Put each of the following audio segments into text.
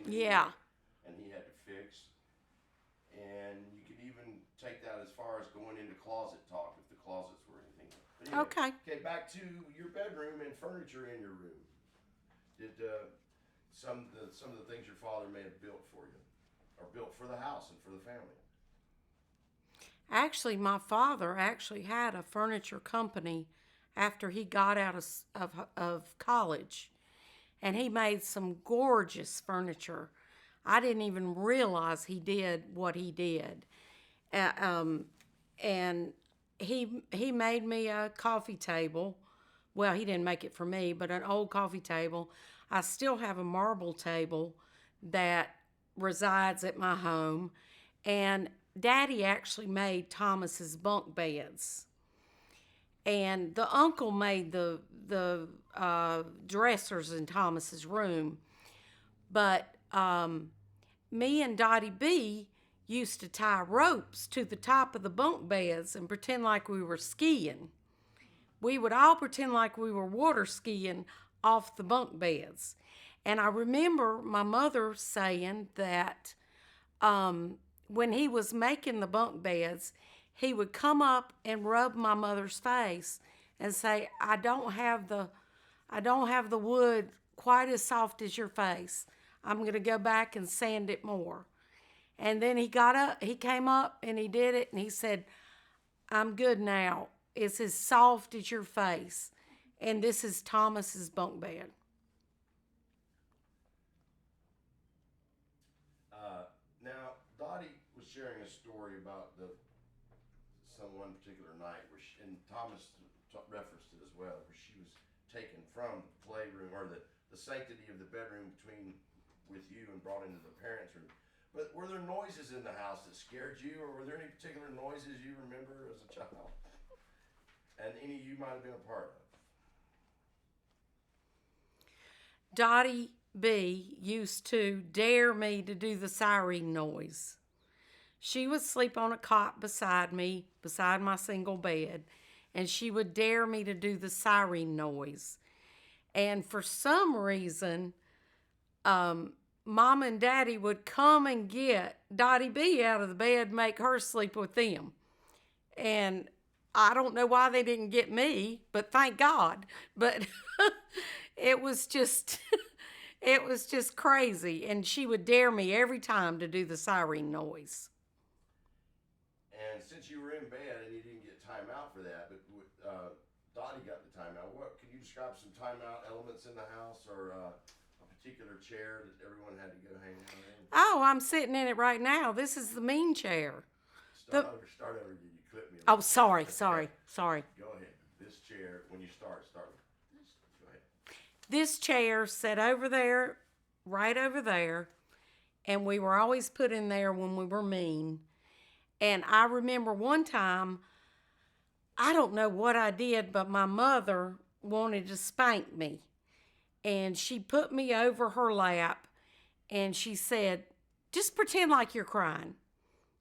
that Yeah. he had to fix. And you could even take that as far as going into closet talk if the closets were anything. But anyway, Okay. okay, back to your bedroom and furniture in your room. Did some of the things your father may have built for you, or built for the house and for the family? Actually, my father actually had a furniture company after he got out of college, and he made some gorgeous furniture. I didn't even realize he did what he did. Um, and he made me a coffee table. Well, he didn't make it for me, but an old coffee table. I still have a marble table that resides at my home, and Daddy actually made Thomas's bunk beds, and the uncle made the dressers in Thomas's room. But me and Dottie B used to tie ropes to the top of the bunk beds and pretend like we were skiing. We would all pretend like we were water skiing off the bunk beds. And I remember my mother saying that when he was making the bunk beds, he would come up and rub my mother's face and say, I don't have the wood quite as soft as your face. I'm going to go back and sand it more. And then he came up and he did it and he said, I'm good now. It's as soft as your face. And this is Thomas's bunk bed. Now, Dottie was sharing a story about some one particular night where and Thomas referenced it as well, where she was taken from the playroom or the sanctity of the bedroom between with you and brought into the parents' room. But were there noises in the house that scared you, or were there any particular noises you remember as a child, and any you might have been a part of? Dottie B used to dare me to do the siren noise. She would sleep on a cot beside me, beside my single bed, and she would dare me to do the siren noise. And for some reason, Mom and Daddy would come and get Dottie B out of the bed, make her sleep with them. And I don't know why they didn't get me, but thank God. But it was just it was just crazy, and she would dare me every time to do the siren noise. And since you were in bed and you didn't get time out for that, but Dottie got the timeout. What can you describe some timeout elements in the house, or a particular chair that everyone had to go hang out in? Oh, I'm sitting in it right now. This is the mean chair. The Start over. Did you clip me a Oh, little bit? sorry, Okay, sorry, sorry. go ahead. This chair, when you start with this. Go ahead. This chair sat over there, right over there, and we were always put in there when we were mean. And I remember one time, I don't know what I did, but my mother wanted to spank me. And she put me over her lap and she said, just pretend like you're crying.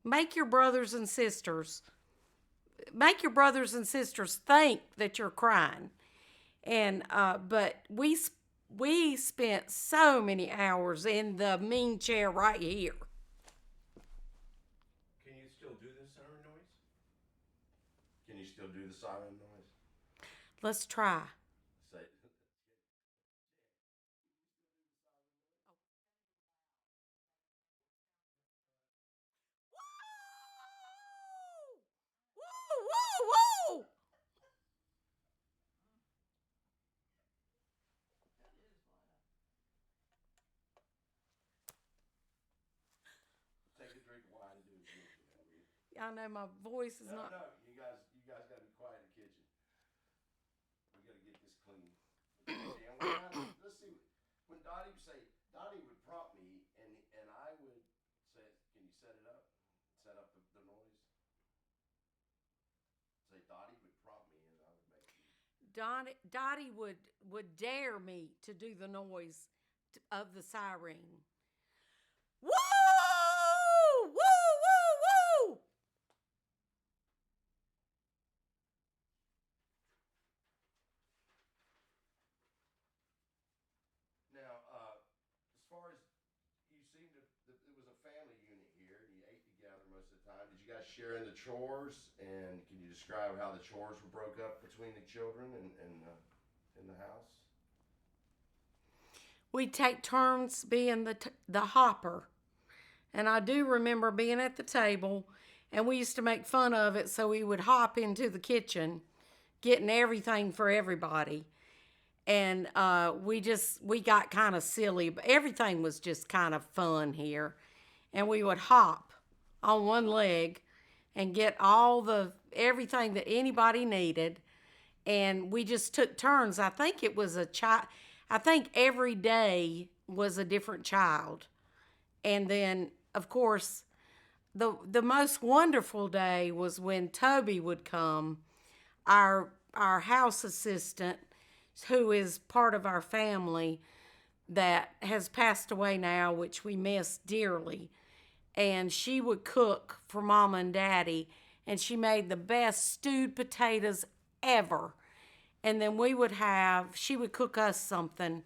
Make your brothers and sisters, make your brothers and sisters think that you're crying. And but we spent so many hours in the mean chair right here. Can you still do the siren noise? Can you still do the siren noise? Let's try. Say, Woo, woo, woo. take a drink of wine and do it again, man. Will you? I know my voice is No, not. no, you guys got to be quiet in the kitchen. We got to get this clean. Okay, and what kind of? Let's see. When Dottie would say, Dottie would prompt me, and I would say, "Can you set it up? Set up the noise." Say, Dottie would prompt me, and I would make the. Dottie would dare me to do the noise of the siren. Woo! Woo! Woo! Woo! Now, as far as it was a family unit here. You ate together most of the time. Did you guys share in the chores? And can you describe how the chores were broke up between the children and in the house? We'd take turns being the hopper. And I do remember being at the table, and we used to make fun of it, so we would hop into the kitchen, getting everything for everybody. And we got kind of silly, but everything was just kind of fun here. And we would hop on one leg and get everything that anybody needed. And we just took turns. I think it was I think every day was a different child. And then, of course, the most wonderful day was when Toby would come, our house assistant, who is part of our family that has passed away now, which we miss dearly. And she would cook for Mama and Daddy, and she made the best stewed potatoes ever. And then she would cook us something,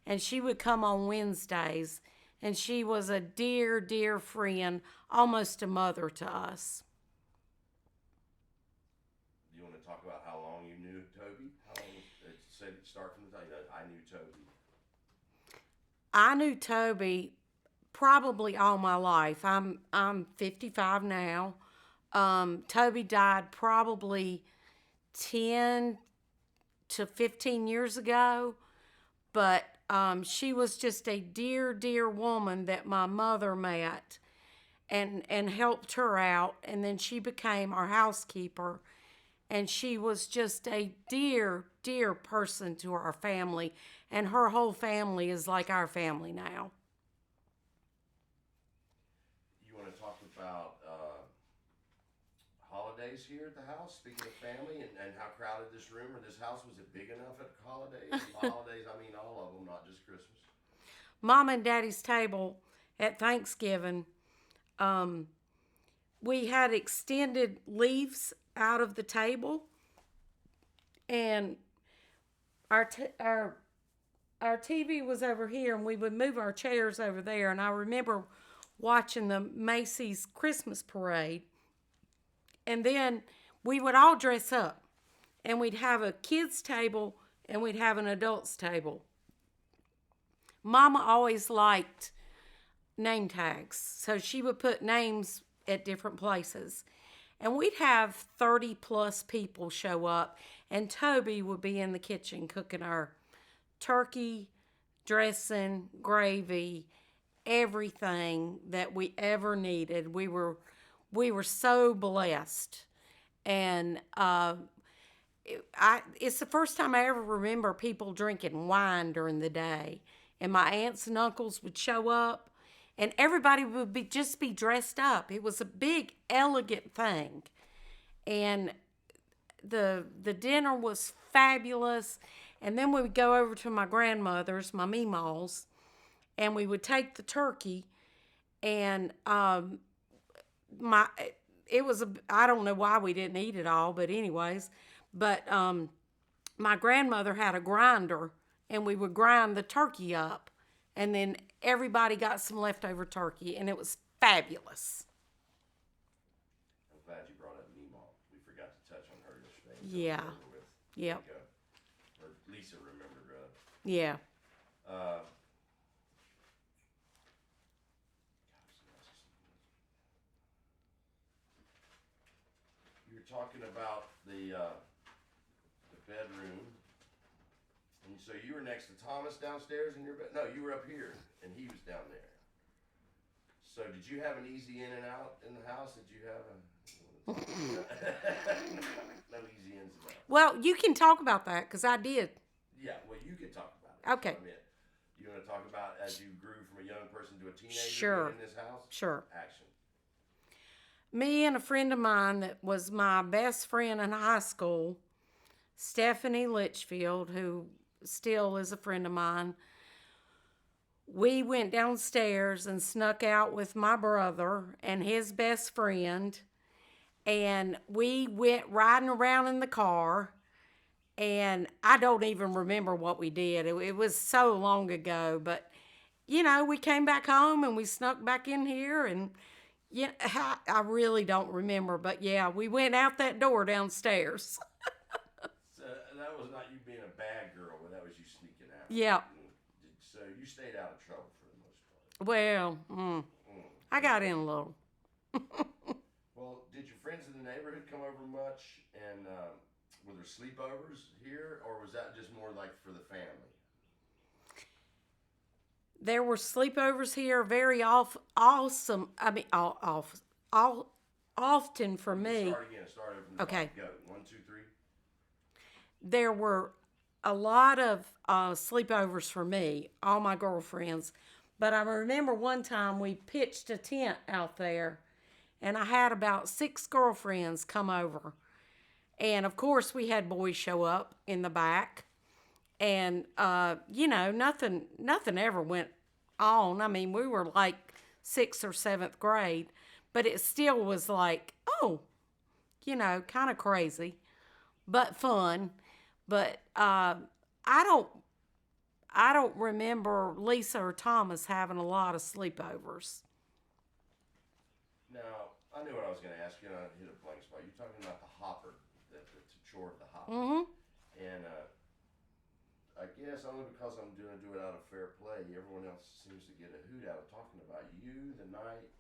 and she would come on Wednesdays, and she was a dear, dear friend, almost a mother to us. Do you want to talk about how long you knew Toby? How long it said it start from the time I knew Toby? I knew Toby probably all my life. I'm 55 now. Toby died probably 10 to 15 years ago, but she was just a dear, dear woman that my mother met and helped her out, and then she became our housekeeper, and she was just a dear, dear person to our family, and her whole family is like our family now. You want to talk about holidays here at the house? Speaking of family and how crowded this room or this house, was it big enough at holidays? By holidays, I mean all of them, not just Christmas. Mom and Daddy's table at Thanksgiving, we had extended leaves out of the table, and our TV was over here, and we would move our chairs over there. And I remember watching the Macy's Christmas parade, and then we would all dress up, and we'd have a kids' table, and we'd have an adults' table. Mama always liked name tags, so she would put names at different places. And we'd have 30 plus people show up, and Toby would be in the kitchen cooking our turkey, dressing, gravy, everything that we ever needed. We were so blessed. And it's the first time I ever remember people drinking wine during the day. And my aunts and uncles would show up, and everybody would just be dressed up. It was a big, elegant thing. And the dinner was fabulous. And then we would go over to my grandmother's, my meemaws, and we would take the turkey, and I don't know why we didn't eat it all, but anyways, my grandmother had a grinder, and we would grind the turkey up, and then everybody got some leftover turkey, and it was fabulous. I'm glad you brought up Meemaw. We forgot to touch on her yesterday. Yeah. Yep. Or Lisa remembered, rather. Yeah. You were talking about the bedroom. And so you were next to Thomas downstairs in your bed? No, you were up here, and he was down there. So did you have an easy in and out in the house? Did you have no easy ins and outs? Well, you can talk about that, because I did. Yeah, well, you can talk about it. Okay. You want to talk about as you grew from a young person to a teenager Sure. in this house? Sure. Action. Me and a friend of mine that was my best friend in high school, Stephanie Litchfield, who still is a friend of mine, we went downstairs and snuck out with my brother and his best friend, and we went riding around in the car, and I don't even remember what we did. It was so long ago, but you know, we came back home and we snuck back in here and yeah, I really don't remember, but yeah, we went out that door downstairs. So that was not you being a bad girl, but that was you sneaking out. Yeah. So you stayed out of trouble for the most part. Well, I got in a little. Well, did your friends in the neighborhood come over much, and were there sleepovers here, or was that just more like for the family? There were sleepovers here awesome. I mean, often for me. Start again. Start over from the Okay. top. Go. 1, 2, 3. There were a lot of sleepovers for me, all my girlfriends. But I remember one time we pitched a tent out there, and I had about 6 girlfriends come over. And of course, we had boys show up in the back. And, you know, nothing ever went on. I mean, we were like 6th or 7th grade, but it still was like, oh, you know, kind of crazy, but fun. But I don't remember Lisa or Thomas having a lot of sleepovers. Now, I knew what I was going to ask you, and I hit a blank spot. You're talking about the hopper, the chore of the hopper. Mm-hmm. And I guess only because I'm doing it out of fair play, everyone else seems to get a hoot out of talking about you the night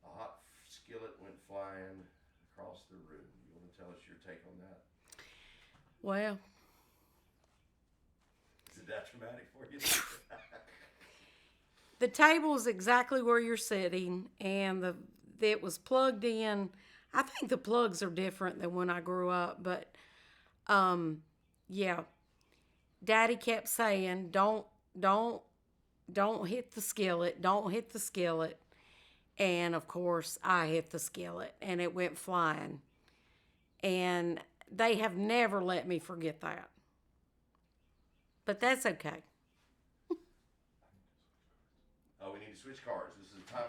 a hot skillet went flying across the room. You want to tell us your take on that? Well, Is it that traumatic for you? the table is exactly where you're sitting, and it was plugged in. I think the plugs are different than when I grew up, but yeah. Daddy kept saying, don't hit the skillet, don't hit the skillet. And of course, I hit the skillet and it went flying. And they have never let me forget that. But that's okay. Oh, we need to switch cards. This is time.